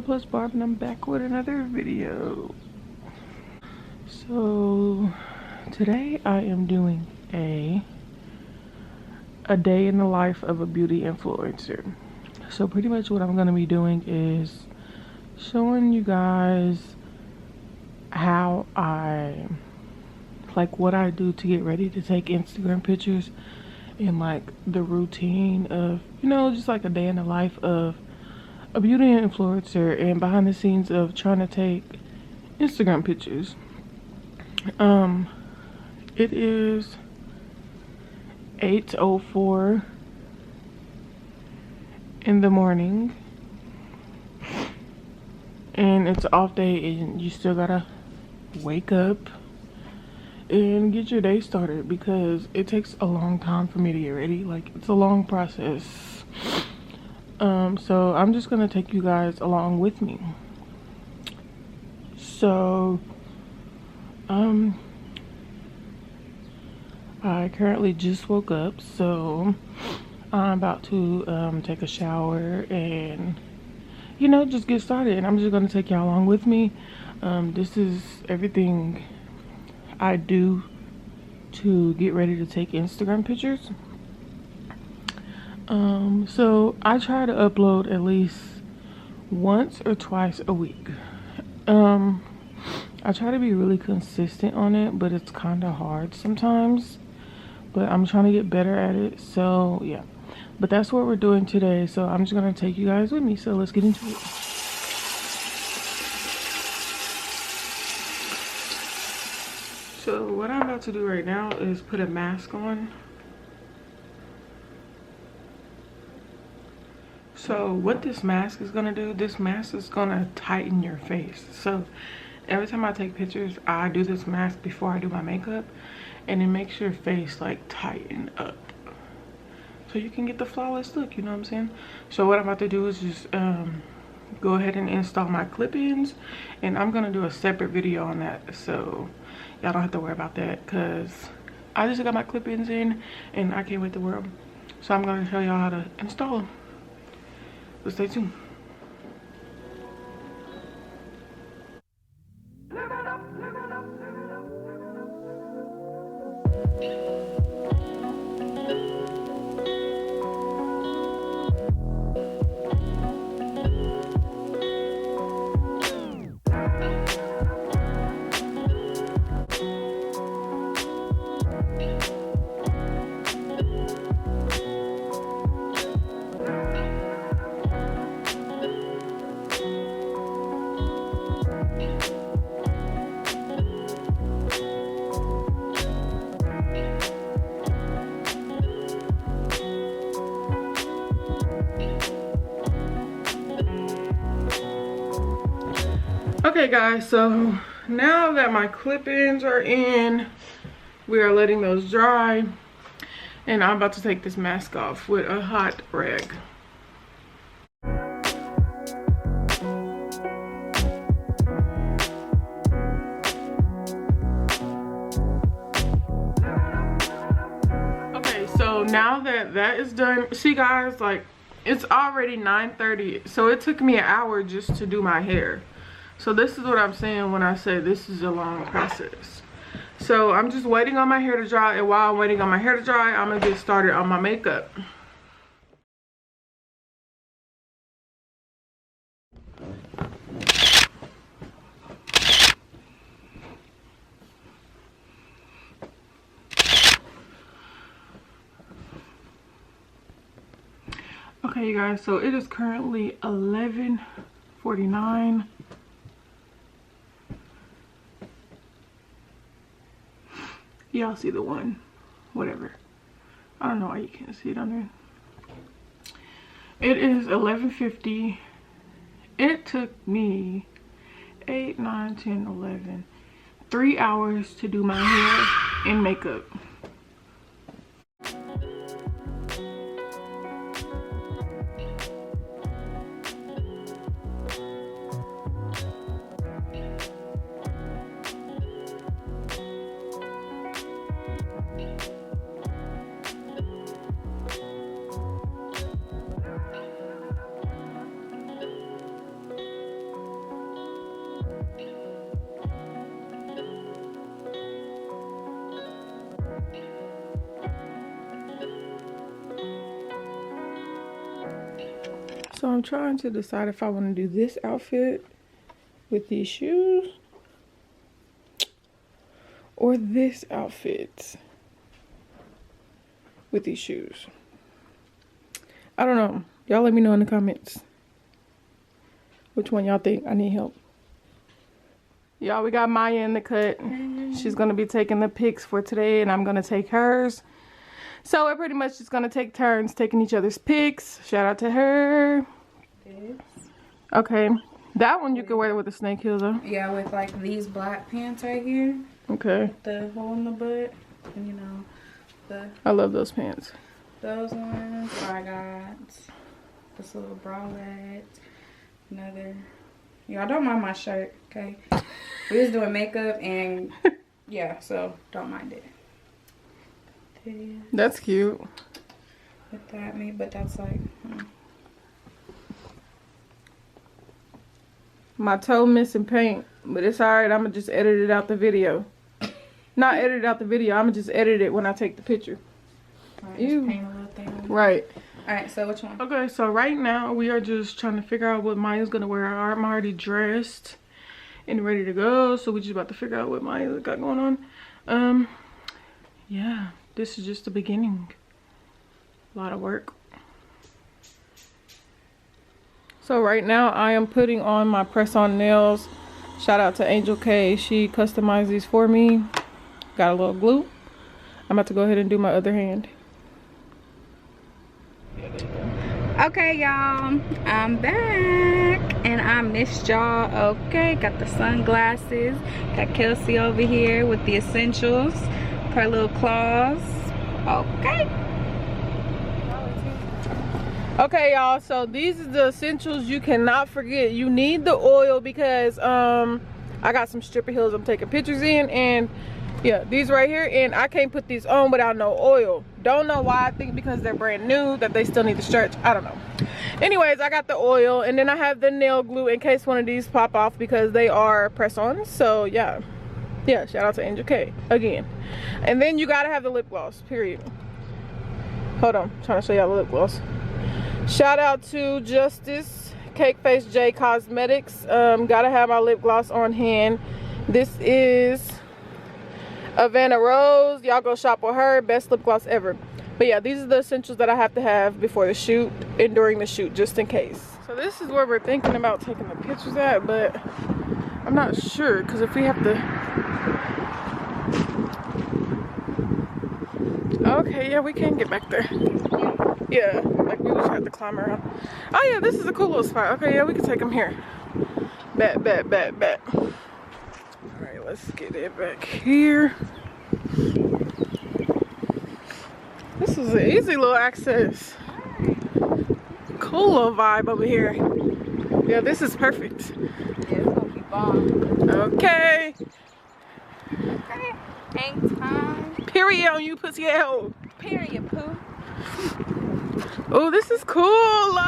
Girl Plus Barb, and I'm back with another video. So today I am doing a day in the life of a beauty influencer. So pretty much what I'm going to be doing is showing you guys how what I do to get ready to take Instagram pictures, and like the routine of, just like a day in the life of a beauty influencer and behind the scenes of trying to take Instagram pictures. It is 8:04 in the morning, and it's an off day, and you still gotta wake up and get your day started because it takes a long time for me to get ready. Like, it's a long process. So I'm just gonna take you guys along with me. So I currently just woke up, so I'm about to take a shower and just get started, and I'm just gonna take y'all along with me. This is everything I do to get ready to take Instagram pictures. So I try to upload at least once or twice a week. I try to be really consistent on it, but it's kind of hard sometimes, but I'm trying to get better at it. So yeah, but that's what we're doing today. So I'm just gonna take you guys with me, so let's get into it. So what I'm about to do right now is put a mask on. So what this mask is gonna do, this mask is gonna tighten your face. So every time I take pictures, I do this mask before I do my makeup, and it makes your face like tighten up, so you can get the flawless look, you know what I'm saying? So what I'm about to do is just go ahead and install my clip-ins, and I'm gonna do a separate video on that, so y'all don't have to worry about that, because I just got my clip-ins in and I can't wait to wear them. So I'm gonna show y'all how to install them, but stay tuned. Okay guys, so now that my clip-ins are in, we are letting those dry, and I'm about to take this mask off with a hot rag. Okay, so now that that is done, see guys, like, it's already 9:30, so it took me an hour just to do my hair. So this is what I'm saying when I say this is a long process. So I'm just waiting on my hair to dry, and while I'm waiting on my hair to dry, I'm gonna get started on my makeup. Okay you guys, so it is currently 11:49. Y'all see the one, whatever. I don't know why you can't see it on there. It is 11:50. It took me 8, 9, 10, 11, 3 hours to do my hair and makeup. So I'm trying to decide if I want to do this outfit with these shoes or this outfit with these shoes. I don't know. Y'all let me know in the comments which one y'all think. I need help. Y'all, we got Maya in the cut. She's gonna be taking the pics for today and I'm gonna take hers. So we're pretty much just gonna take turns taking each other's pics. Shout out to her. Okay, that one you can wear with the snake heels though. Yeah, with like these black pants right here. Okay. With the hole in the butt. And you know, I love those pants. Those ones. I got this little bralette. Another. Y'all don't mind my shirt, okay? We was doing makeup and yeah, so don't mind it. That's cute. With that, but that's like. My toe missing paint, but it's alright. I'm gonna just edit it out the video. Not edit it out the video. I'm gonna just edit it when I take the picture. Right, just paint a little thing. Right. Alright, so which one? Okay, so right now we are just trying to figure out what Maya's gonna wear. I'm already dressed and ready to go, so we're just about to figure out what Maya's got going on. Yeah, this is just the beginning. A lot of work. So right now I am putting on my press-on nails. Shout out to Angel K. She customized these for me. Got a little glue. I'm about to go ahead and do my other hand. Okay, y'all, I'm back and I missed y'all. Okay, got the sunglasses. Got Kelsey over here with the essentials. Her little claws. Okay. Okay, y'all, so these are the essentials you cannot forget. You need the oil because I got some stripper heels I'm taking pictures in, and yeah, these right here, and I can't put these on without no oil. Don't know why. I think because they're brand new that they still need to stretch. I don't know. Anyways, I got the oil, and then I have the nail glue in case one of these pop off because they are press-ons. So yeah, shout out to Angel K again. And then you gotta have the lip gloss, period. Hold on, I'm trying to show y'all the lip gloss. Shout out to Justice Cake Face J Cosmetics. Gotta have my lip gloss on hand. This is Havana Rose. Y'all go shop with her. Best lip gloss ever. But yeah, these are the essentials that I have to have before the shoot and during the shoot, just in case. So this is where we're thinking about taking the pictures at, but I'm not sure because if we have to. Okay, yeah, we can get back there. Yeah, like we just have to climb around. Oh yeah, this is a cool little spot. Okay, yeah, we can take them here. Bet. All right, let's get it back here. This is an easy little access. Cool little vibe over here. Yeah, this is perfect. Yeah, it's gonna be bomb. Okay. Okay, hang time. Period on you, pussy hell. Period, poo. Oh, this is cool.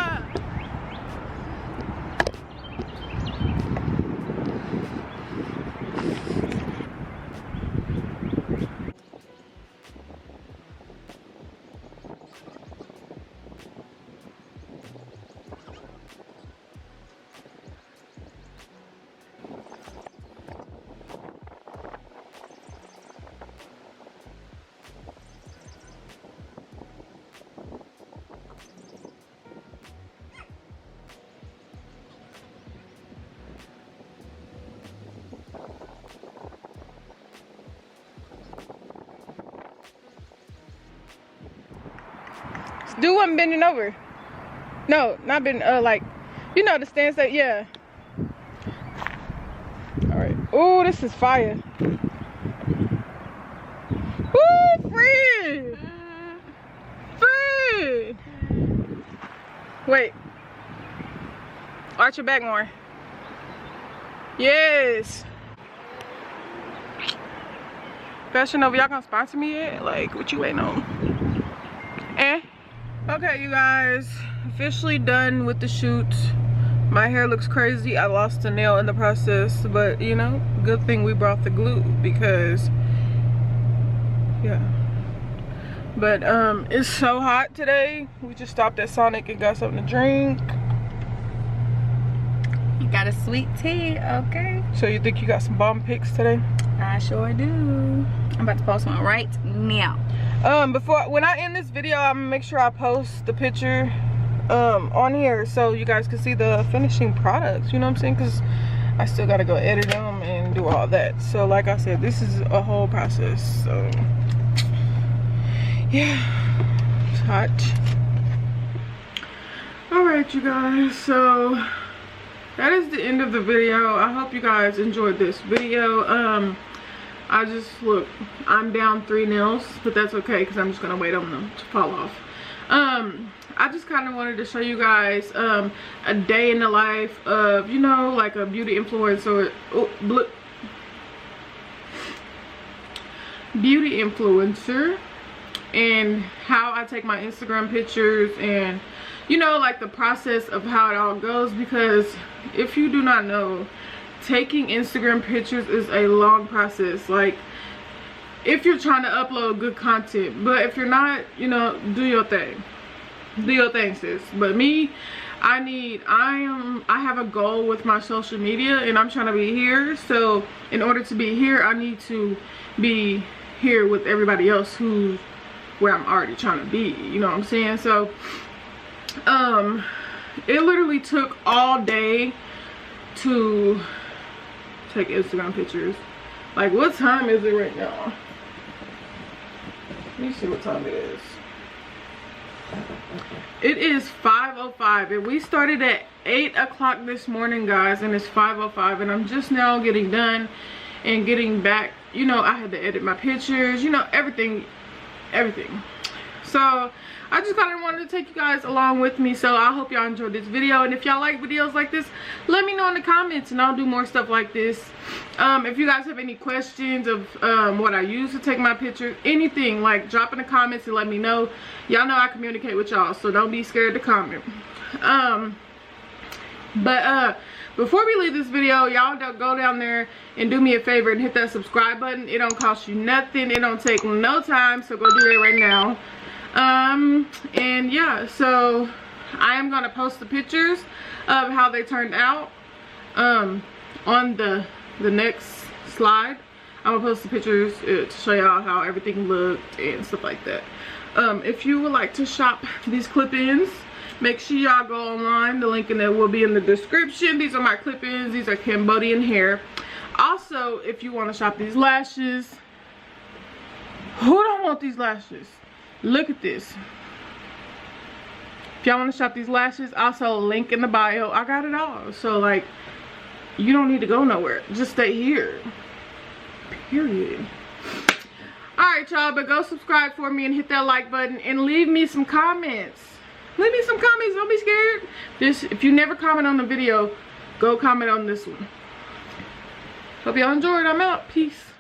Do one bending over. No, not bending, like, you know the stance that, yeah. All right. Oh, this is fire. Woo, free. Free. Wait. Arch your back more. Yes. Fashion Nova, y'all gonna sponsor me yet? Like, what you waiting on? Okay, you guys, officially done with the shoot. My hair looks crazy. I lost a nail in the process, but you know, good thing we brought the glue because yeah. But it's so hot today. We just stopped at Sonic and got something to drink. Got a sweet tea, okay? So you think you got some bomb pics today? I sure do. I'm about to post one right now. When I end this video, I'm gonna make sure I post the picture on here so you guys can see the finishing products, you know what I'm saying? Because I still gotta go edit them and do all that. So like I said, this is a whole process. So yeah, it's hot. All right, you guys, so that is the end of the video. I hope you guys enjoyed this video. I'm down 3 nails, but that's okay because I'm just gonna wait on them to fall off. I just kind of wanted to show you guys a day in the life of, you know, like a beauty influencer. Beauty influencer, and how I take my Instagram pictures, and you know, like the process of how it all goes. Because if you do not know, taking Instagram pictures is a long process. Like, if you're trying to upload good content, but if you're not, you know, do your thing. Do your thing, sis. But me, I have a goal with my social media, and I'm trying to be here. So in order to be here, I need to be here with everybody else who's where I'm already trying to be, you know what I'm saying? So it literally took all day to take Instagram pictures. Like, what time is it right now? Let me see what time it is. It is 5:05, and we started at 8 o'clock this morning, guys, and it's 5:05, and I'm just now getting done and getting back. You know, I had to edit my pictures, you know, everything. So I just kind of wanted to take you guys along with me. So I hope y'all enjoyed this video, and if y'all like videos like this, let me know in the comments and I'll do more stuff like this. If you guys have any questions of what I use to take my pictures, anything, like, drop in the comments and let me know. Y'all know I communicate with y'all, so don't be scared to comment. Before we leave this video, y'all go down there and do me a favor and hit that subscribe button. It don't cost you nothing. It don't take no time, so go do it right now. And yeah, so I am gonna post the pictures of how they turned out on the next slide. I'm gonna post the pictures to show y'all how everything looked and stuff like that. If you would like to shop these clip-ins, make sure y'all go online. The link in there will be in the description. These are my clip-ins. These are Cambodian hair. Also, if you want to shop these lashes, who don't want these lashes? Look at this. If y'all want to shop these lashes, also link in the bio. I got it all. So, like, you don't need to go nowhere. Just stay here. Period. Alright, y'all, but go subscribe for me and hit that like button and leave me some comments. Leave me some comments. Don't be scared. If you never comment on the video, go comment on this one. Hope y'all enjoyed. I'm out. Peace.